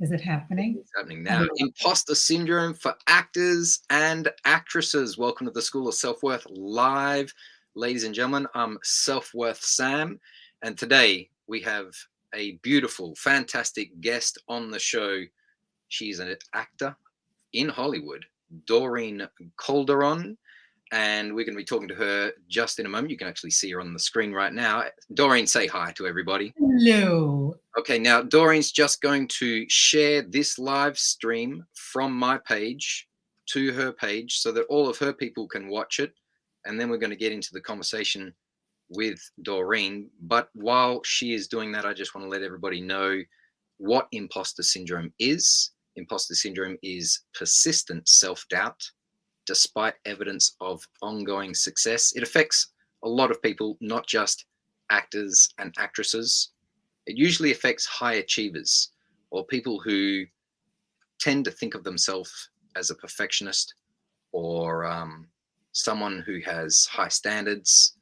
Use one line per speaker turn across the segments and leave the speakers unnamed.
Is it happening?
It's happening now. Imposter syndrome for actors and actresses. Welcome to the School of Self-Worth Live. Ladies and gentlemen, I'm SelfWorth Sam, and today we have a beautiful, fantastic guest on the show. She's an actor in Hollywood, Doreen Calderon, and we're going to be talking to her just in a moment. You can actually see her on the screen right now. Doreen, say hi to everybody.
Hello.
Okay, now Doreen's just going to share this live stream from my page to her page so that all of her people can watch it. And then we're going to get into the conversation with Doreen. But while she is doing that, I just want to let everybody know what imposter syndrome is. Imposter syndrome is persistent self-doubt despite evidence of ongoing success. It affects a lot of people, not just actors and actresses. It usually affects high achievers or people who tend to think of themselves as a perfectionist or someone who has high standards,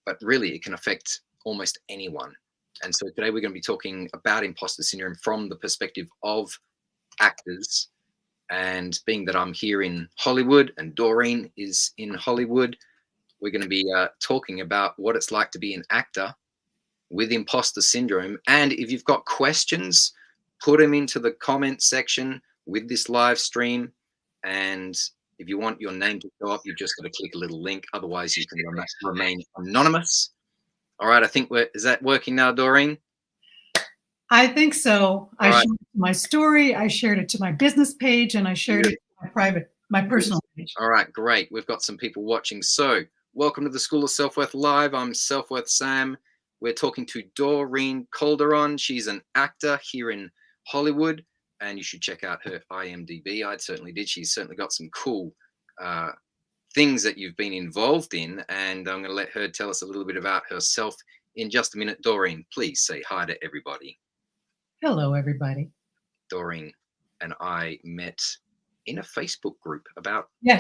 but really it can affect almost anyone. And so today we're going to be talking about imposter syndrome from the perspective of actors. And being that I'm here in Hollywood and Doreen is in Hollywood, we're going to be talking about what it's like to be an actor with imposter syndrome. And if you've got questions, put them into the comment section with this live stream. And if you want your name to show up, you've just got to click a little link. Otherwise, you can remain anonymous. All right, I think is that working now, Doreen?
I think so. I shared my story, I shared it to my business page, and I shared it to my personal page.
All right, great. We've got some people watching. So welcome to the School of Self-Worth Live. I'm SelfWorth Sam. We're talking to Doreen Calderon. She's an actor here in Hollywood, and you should check out her IMDb. I certainly did. She's certainly got some cool things that you've been involved in, and I'm going to let her tell us a little bit about herself in just a minute. Doreen, please say hi to everybody.
Hello, everybody.
Doreen and I met in a Facebook group about
a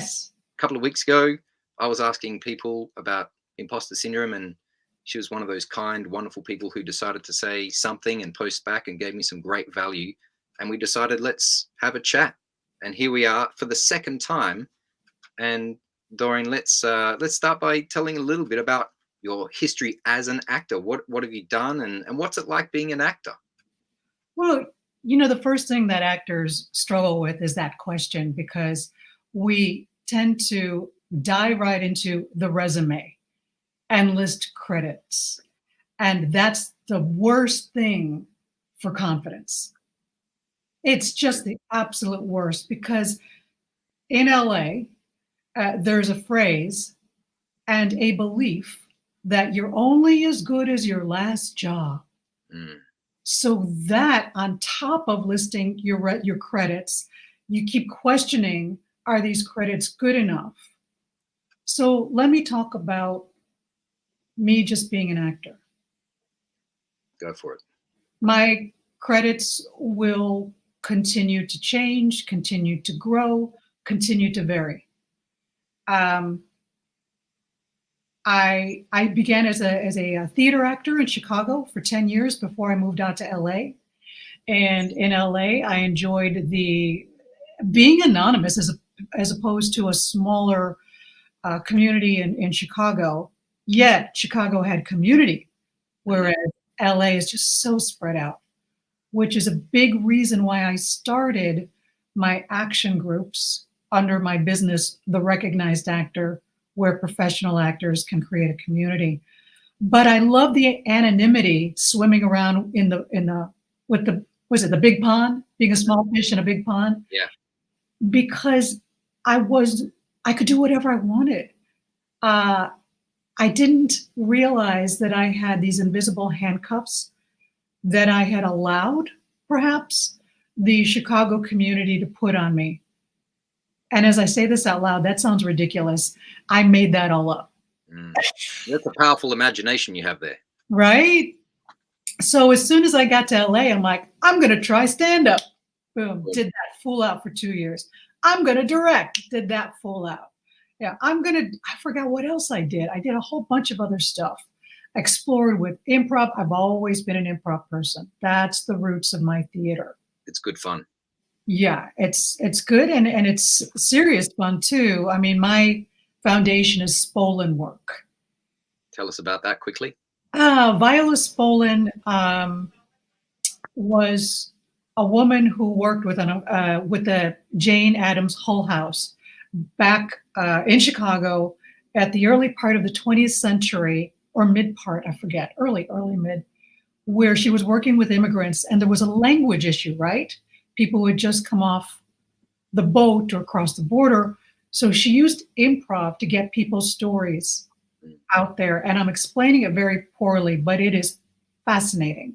couple of weeks ago. I was asking people about imposter syndrome, and she was one of those kind, wonderful people who decided to say something and post back and gave me some great value. And we decided, let's have a chat. And here we are for the second time. And Doreen, let's start by telling a little bit about your history as an actor. What have you done, and what's it like being an actor?
Well, you know, the first thing that actors struggle with is that question, because we tend to dive right into the resume and list credits. And that's the worst thing for confidence. It's just the absolute worst, because in LA, there's a phrase and a belief that you're only as good as your last job. So that on top of listing your credits, you keep questioning, are these credits good enough? So let me talk about me just being an actor.
Go for it.
My credits will continue to change, continue to grow, continue to vary. I began as a theater actor in Chicago for 10 years before I moved out to LA. And in LA, I enjoyed being anonymous as opposed to a smaller community in Chicago. Yet Chicago had community, whereas LA is just so spread out, which is a big reason why I started my action groups under my business, The Recognized Actor, where professional actors can create a community. But I love the anonymity, swimming around with the big pond, being a small fish in a big pond.
Yeah.
Because I could do whatever I wanted. I didn't realize that I had these invisible handcuffs that I had allowed, perhaps, the Chicago community to put on me. And as I say this out loud, that sounds ridiculous. I made that all up.
That's a powerful imagination you have there.
Right? So as soon as I got to LA, I'm like, I'm going to try stand-up. Boom, did that full out for 2 years. I'm going to direct, did that full out. Yeah, I forgot what else I did. I did a whole bunch of other stuff. Explored with improv. I've always been an improv person. That's the roots of my theater.
it's good fun.
Yeah, it's good and it's serious fun too. I mean, my foundation is Spolin work.
Tell us about that quickly.
Viola Spolin was a woman who worked with the Jane Addams Hull House back in Chicago at the early part of the 20th century, or mid part, I forget, early mid, where she was working with immigrants, and there was a language issue, right? People would just come off the boat or cross the border. So she used improv to get people's stories out there. And I'm explaining it very poorly, but it is fascinating.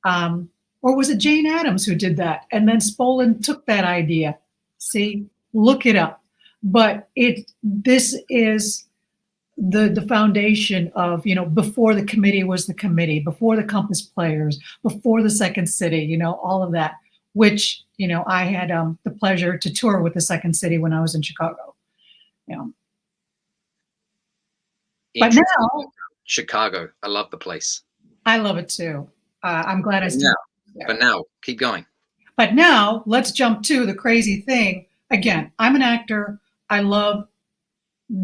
Or was it Jane Addams who did that? And then Spolin took that idea. See, look it up. But this is the foundation of, before the committee was the committee, before the Compass Players, before the Second City, all of that, which, I had the pleasure to tour with the Second City when I was in Chicago. But now,
Chicago, I love the place.
I love it too. I'm glad I still there.
But now, keep going.
But now, let's jump to the crazy thing. Again, I'm an actor. I love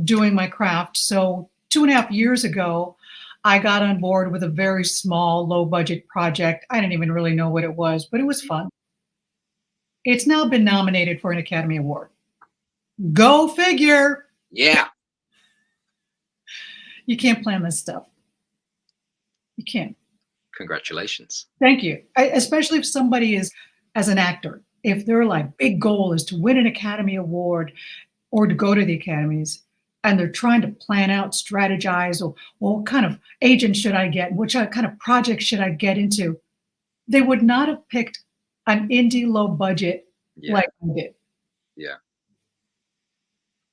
doing my craft. So 2.5 years ago, I got on board with a very small, low budget project. I didn't even really know what it was, but it was fun. It's now been nominated for an Academy Award. Go figure.
Yeah.
You can't plan this stuff. You can't.
Congratulations.
Thank you. Especially if somebody is, as an actor, if their big goal is to win an Academy Award or to go to the academies, and they're trying to plan out, strategize, or what kind of agent should I get? Which kind of project should I get into? They would not have picked an indie low budget like I did.
Yeah.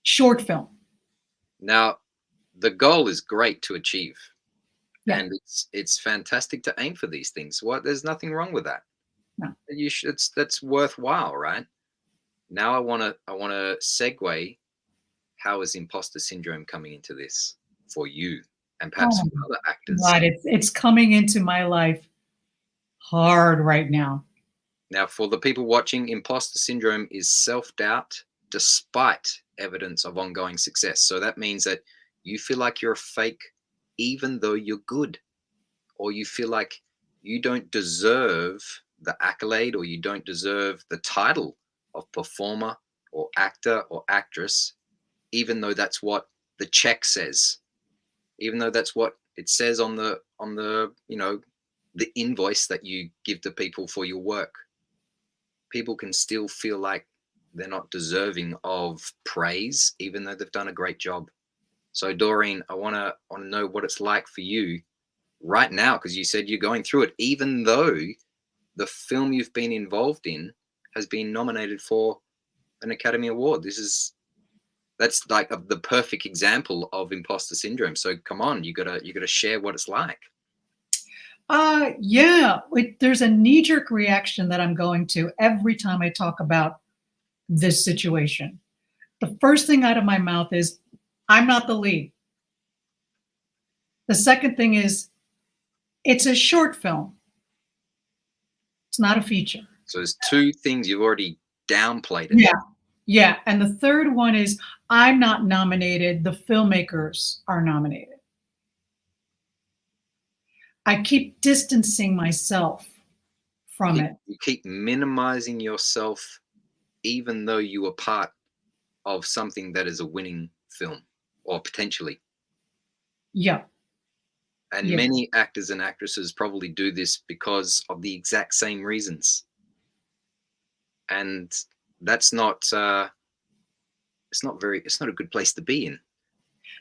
Short film.
Now, the goal is great to achieve.
Yeah.
And it's fantastic to aim for these things. There's nothing wrong with that.
No.
That's worthwhile, right? Now I wanna segue. How is imposter syndrome coming into this for you and perhaps for other actors?
God, it's coming into my life hard right now.
Now, for the people watching, imposter syndrome is self-doubt despite evidence of ongoing success. So that means that you feel like you're a fake even though you're good, or you feel like you don't deserve the accolade, or you don't deserve the title of performer or actor or actress, even though that's what the check says, even though that's what it says on the the invoice that you give to people for your work. People can still feel like they're not deserving of praise, even though they've done a great job. So Doreen, I want to know what it's like for you right now, because you said you're going through it, even though the film you've been involved in has been nominated for an Academy Award. That's like the perfect example of imposter syndrome. So come on, you gotta share what it's like.
There's a knee-jerk reaction that I'm going to every time I talk about this situation. The first thing out of my mouth is, I'm not the lead. The second thing is, it's a short film. It's not a feature.
So there's two things you've already downplayed it.
Yeah. And the third one is, I'm not nominated. The filmmakers are nominated. I keep distancing myself from it.
You keep minimizing yourself, even though you are part of something that is a winning film, or potentially.
Yeah.
And many actors and actresses probably do this because of the exact same reasons. And that's not it's not a good place to be in.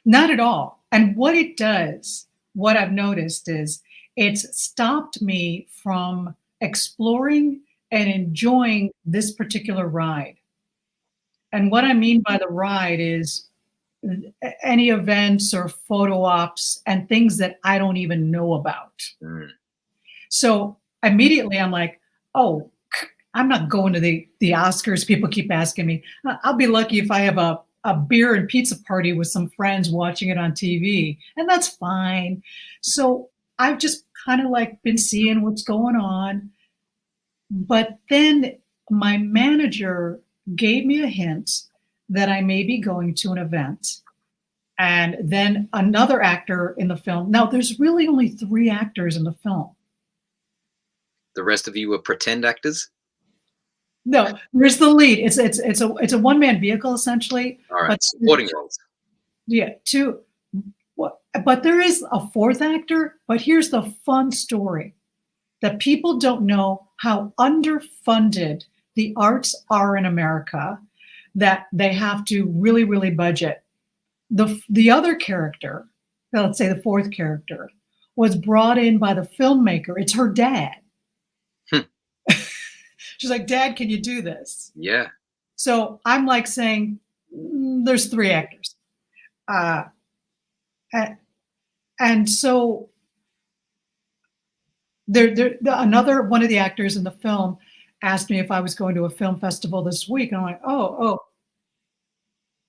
Not at all. And what it does, what I've noticed is, it's stopped me from exploring and enjoying this particular ride. And what I mean by the ride is any events or photo ops and things that I don't even know about. So immediately I'm like, oh, I'm not going to the Oscars. People keep asking me. I'll be lucky if I have a beer and pizza party with some friends watching it on TV, and that's fine. So I've just kind of been seeing what's going on. But then my manager gave me a hint that I may be going to an event. And then another actor in the film. Now, there's really only 3 actors in the film.
The rest of you were pretend actors?
No, there's the lead. It's a one-man vehicle essentially,
All
but
right, supporting roles.
yeah, 2 what but there is a 4th actor, but here's the fun story. That people don't know how underfunded the arts are in America, that they have to really, really budget. The other character, let's say the 4th character, was brought in by the filmmaker. It's her dad.
Hmm.
She's like, "Dad, can you do this?"
Yeah.
So I'm like saying, there's 3 actors. Uh, and so another one of the actors in the film asked me if I was going to a film festival this week. And I'm like, oh.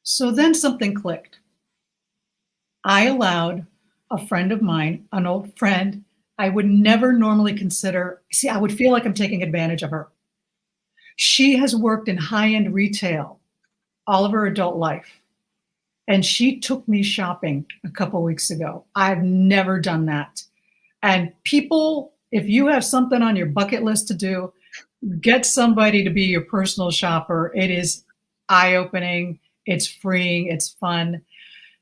So then something clicked. I allowed a friend of mine, an old friend, I would never normally consider, see, I would feel like I'm taking advantage of her. She has worked in high-end retail all of her adult life. And she took me shopping a couple weeks ago. I've never done that. And people, if you have something on your bucket list to do, get somebody to be your personal shopper. It is eye-opening, it's freeing, it's fun.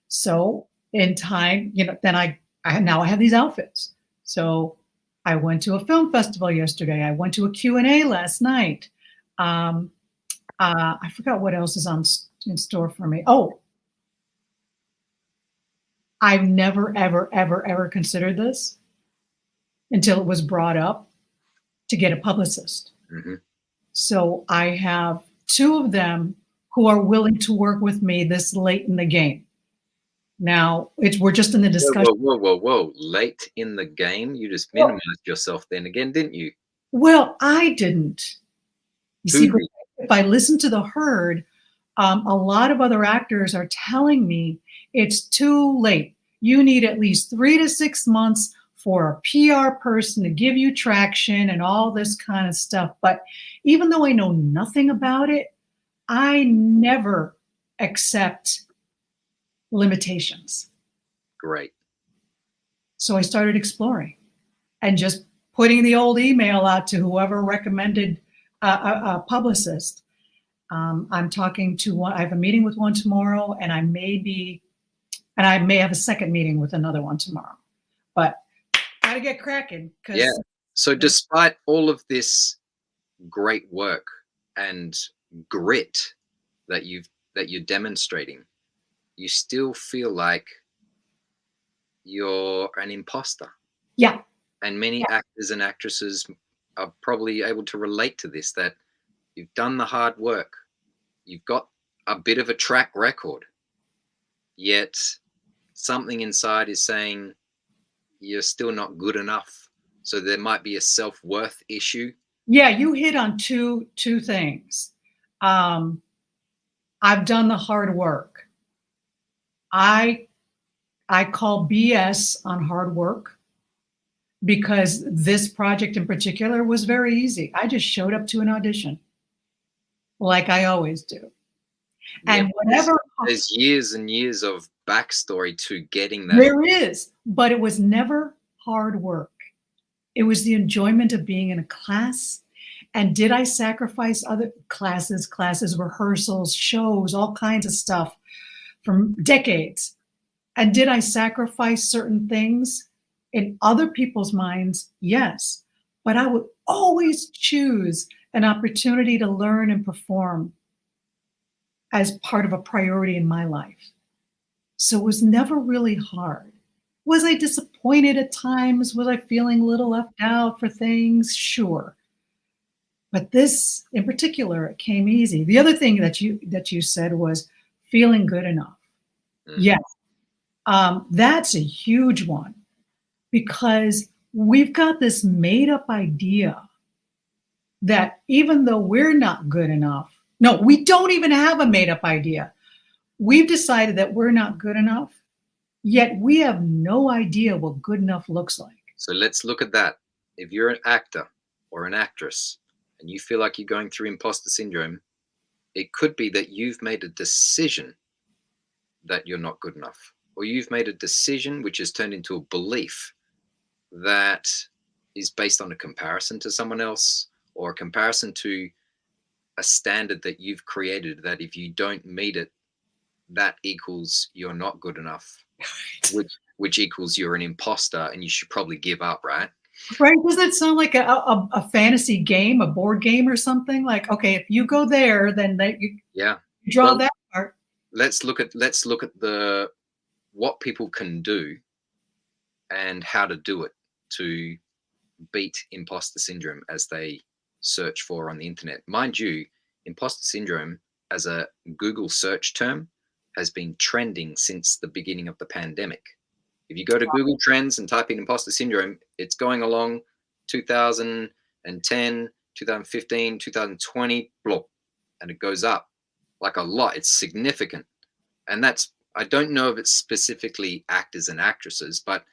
So in time, then I now I have these outfits. So I went to a film festival yesterday. I went to a Q&A last night. I forgot what else is in store for me. Oh, I've never, ever, ever, ever considered this until it was brought up to get a publicist.
Mm-hmm.
So I have 2 of them who are willing to work with me this late in the game. Now, we're just in the discussion.
Whoa. Late in the game? You just minimized yourself then again, didn't you?
Well, I didn't. You see, if I listen to the herd, a lot of other actors are telling me it's too late. You need at least 3 to 6 months for a PR person to give you traction and all this kind of stuff. But even though I know nothing about it, I never accept limitations.
Great.
So I started exploring and just putting the old email out to whoever recommended a publicist. I'm talking to one. I have a meeting with one tomorrow, and I may have a second meeting with another one tomorrow. But gotta get cracking.
Yeah. So despite all of this great work and grit that you're demonstrating, you still feel like you're an imposter.
Yeah.
And many actors and actresses are probably able to relate to this, that you've done the hard work, you've got a bit of a track record, yet something inside is saying you're still not good enough. So there might be a self-worth issue.
Yeah, you hit on two things. I've done the hard work. I call BS on hard work, because this project in particular was very easy. I just showed up to an audition like I always do. And whatever,
there's years and years of backstory to getting that.
There is, but it was never hard work. It was the enjoyment of being in a class. And did I sacrifice other classes, rehearsals, shows, all kinds of stuff from decades? And did I sacrifice certain things in other people's minds? Yes. But I would always choose an opportunity to learn and perform as part of a priority in my life. So it was never really hard. Was I disappointed at times? Was I feeling a little left out for things? Sure. But this in particular, it came easy. The other thing that you said was feeling good enough. Mm-hmm. Yeah. That's a huge one, because we've got this made up idea that even though we're not good enough, no, we don't even have a made up idea. We've decided that we're not good enough, yet we have no idea what good enough looks like.
So let's look at that. If you're an actor or an actress and you feel like you're going through imposter syndrome, it could be that you've made a decision that you're not good enough, or you've made a decision which has turned into a belief that is based on a comparison to someone else, or a comparison to a standard that you've created, that if you don't meet it, that equals you're not good enough, which equals you're an imposter and you should probably give up, right?
Right? Doesn't that sound like a fantasy game, a board game or something? Like, okay, if you go there, then you
Yeah.
draw
Well,
that part.
let's look at the what people can do and how to do it to beat imposter syndrome as they search for on the internet. Mind you, imposter syndrome as a Google search term has been trending since the beginning of the pandemic. If you go to Google Trends and type in imposter syndrome, it's going along 2010, 2015, 2020, blah, and it goes up like a lot. It's significant. And that's, I don't know if it's specifically actors and actresses, but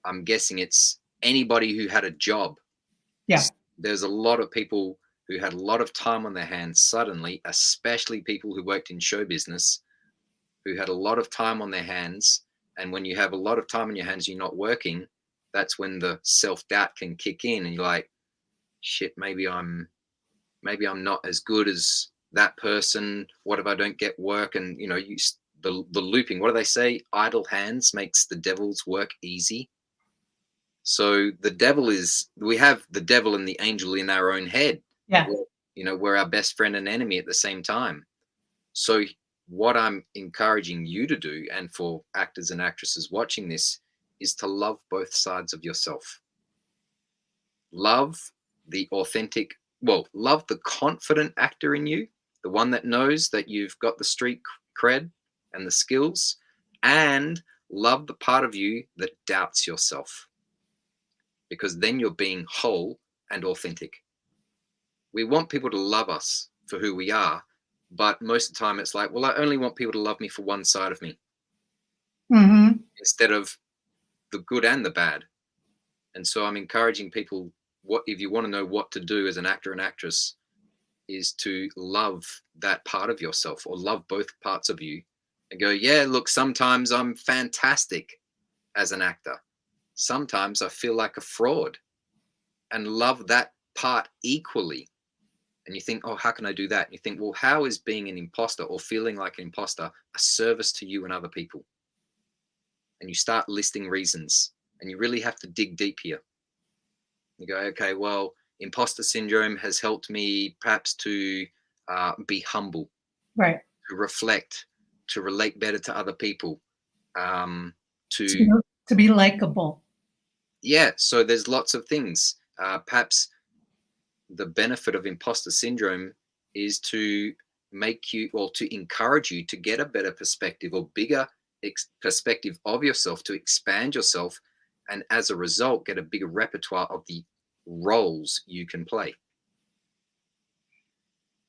I'm guessing it's anybody who had a job.
Yeah.
There's a lot of people who had a lot of time on their hands suddenly, especially people who worked in show business, who had a lot of time on their hands. And when you have a lot of time on your hands, you're not working, that's when the self-doubt can kick in, and you're like, shit, maybe I'm not as good as that person. What if I don't get work? And the looping, what do they say? Idle hands makes the devil's work easy. So we have the devil and the angel in our own head.
Yeah.
We're our best friend and enemy at the same time. So what I'm encouraging you to do, and for actors and actresses watching this, is to love both sides of yourself. Love the love the confident actor in you, the one that knows that you've got the street cred and the skills, and love the part of you that doubts yourself, because then you're being whole and authentic. We want people to love us for who we are, but most of the time it's like, well, I only want people to love me for one side of me, instead of the good and the bad. And so I'm encouraging people, if you want to know what to do as an actor and actress, is to love that part of yourself, or love both parts of you, and go, yeah, look, sometimes I'm fantastic as an actor. Sometimes I feel like a fraud, and love that part equally. And you think, oh, how can I do that? And you think, well, how is being an imposter or feeling like an imposter a service to you and other people? And you start listing reasons, and you really have to dig deep here. You go, okay, well, imposter syndrome has helped me perhaps to be humble,
Right.
to reflect, to relate better to other people,
To be likable.
Yeah, so there's lots of things. Perhaps the benefit of imposter syndrome is to make you, or to encourage you to get a better perspective, or bigger perspective of yourself, to expand yourself, and as a result get a bigger repertoire of the roles you can play.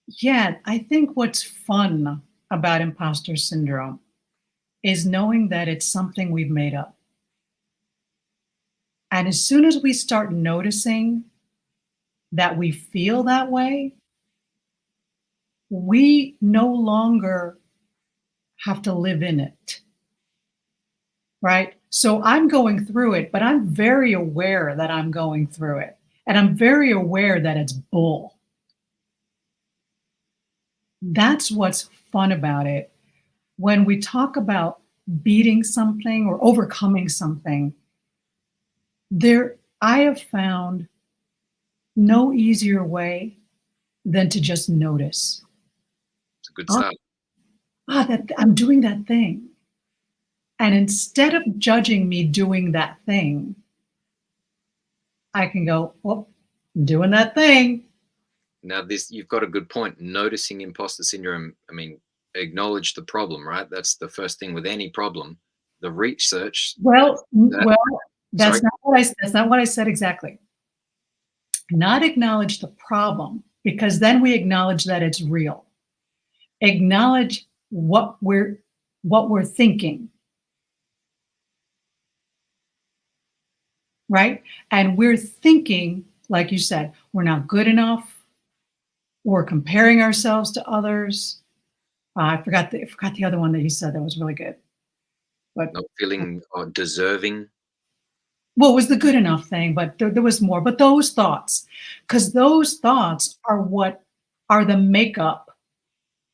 Yeah, I think what's fun about imposter syndrome is knowing that it's something we've made up. And as soon as we start noticing that we feel that way, we no longer have to live in it. Right? So I'm going through it, but I'm very aware that I'm going through it. And I'm very aware that it's bull. That's what's fun about it. When we talk about beating something or overcoming something, I have found no easier way than to just notice.
It's a good start.
That I'm doing that thing. And instead of judging me doing that thing, I can go, well, I'm doing that thing.
Now, you've got a good point. Noticing imposter syndrome, I mean, acknowledge the problem, right? That's the first thing with any problem. The research.
That's not what I said exactly. Not acknowledge the problem, because then we acknowledge that it's real. Acknowledge what we're thinking. Right? And we're thinking, like you said, we're not good enough. We're comparing ourselves to others. I forgot the other one that you said that was really good. But
Not feeling deserving.
what was the good enough thing? But there was more. But those thoughts, because those thoughts are what are the makeup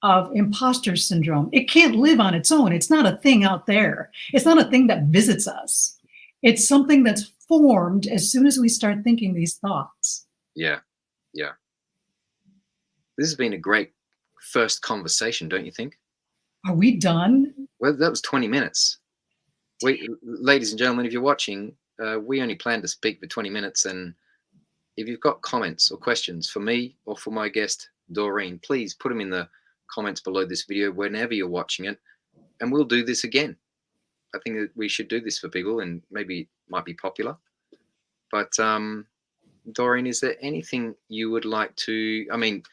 of imposter syndrome. It can't live on its own. It's not a thing out there. It's not a thing that visits us. It's something that's formed as soon as we start thinking these thoughts.
Yeah, yeah. This has been a great first conversation, don't you think?
Are we done?
Well, that was 20 minutes. Ladies and gentlemen, if you're watching, we only plan to speak for 20 minutes. And if you've got comments or questions for me or for my guest, Doreen, please put them in the comments below this video whenever you're watching it. And we'll do this again. I think that we should do this for people, and maybe it might be popular. But Doreen, is there anything you would like to, I mean,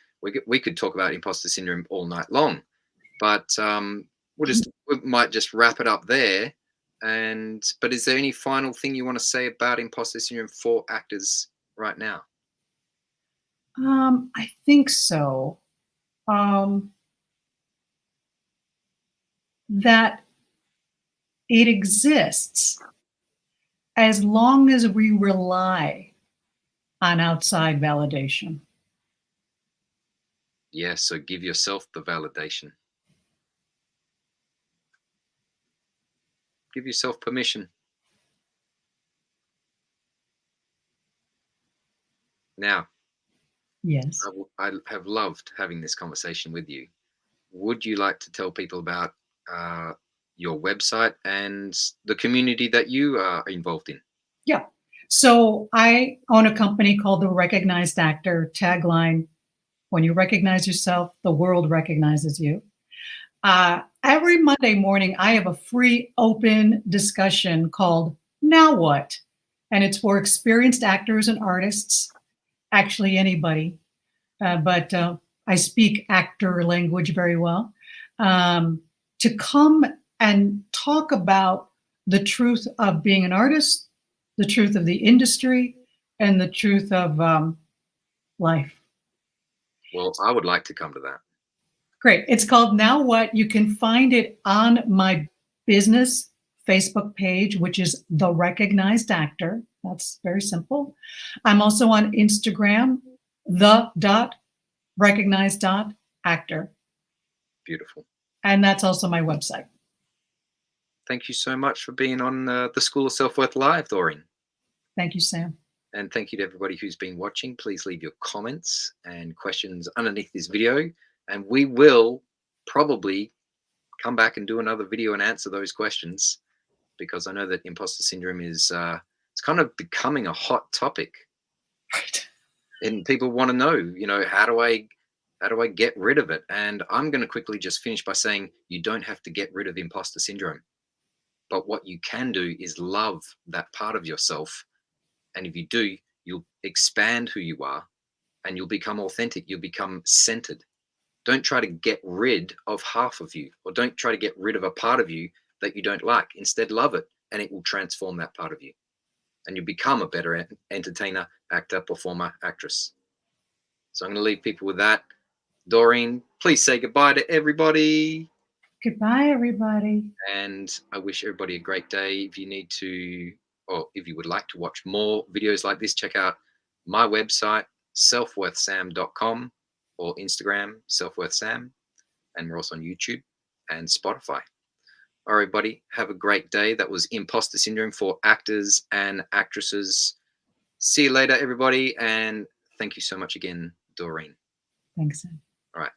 we could talk about imposter syndrome all night long, but we might just wrap it up there. But is there any final thing you want to say about imposter syndrome for actors right now?
I think so. That it exists as long as we rely on outside validation.
Yeah, so give yourself the validation. Give yourself permission. Now,
Yes.
I have loved having this conversation with you. Would you like to tell people about your website and the community that you are involved in?
Yeah. So I own a company called The Recognized Actor. Tagline: when you recognize yourself, the world recognizes you. Every Monday morning, I have a free open discussion called Now What? And it's for experienced actors and artists, actually anybody. But I speak actor language very well, to come and talk about the truth of being an artist, the truth of the industry, and the truth of life.
Well, I would like to come to that.
Great. It's called Now What? You can find it on my business Facebook page, which is The Recognized Actor. That's very simple. I'm also on Instagram, the.recognized.actor.
Beautiful.
And that's also my website.
Thank you so much for being on the School of Self-Worth Live, Doreen.
Thank you, Sam.
And thank you to everybody who's been watching. Please leave your comments and questions underneath this video, and we will probably come back and do another video and answer those questions, because I know that imposter syndrome is it's kind of becoming a hot topic.
Right.
And people want to know, you know, how do I get rid of it? And I'm going to quickly just finish by saying you don't have to get rid of imposter syndrome. But what you can do is love that part of yourself. And if you do, you'll expand who you are and you'll become authentic. You'll become centered. Don't try to get rid of half of you, or don't try to get rid of a part of you that you don't like. Instead, love it, and it will transform that part of you. And you'll become a better entertainer, actor, performer, actress. So I'm going to leave people with that. Doreen, please say goodbye to everybody.
Goodbye, everybody.
And I wish everybody a great day. If you need to, or if you would like to watch more videos like this, check out my website, selfworthsam.com, or Instagram, selfworthsam. And we're also on YouTube and Spotify. All right, everybody, have a great day. That was imposter syndrome for actors and actresses. See you later, everybody. And thank you so much again, Doreen.
Thanks, Sam.
All right.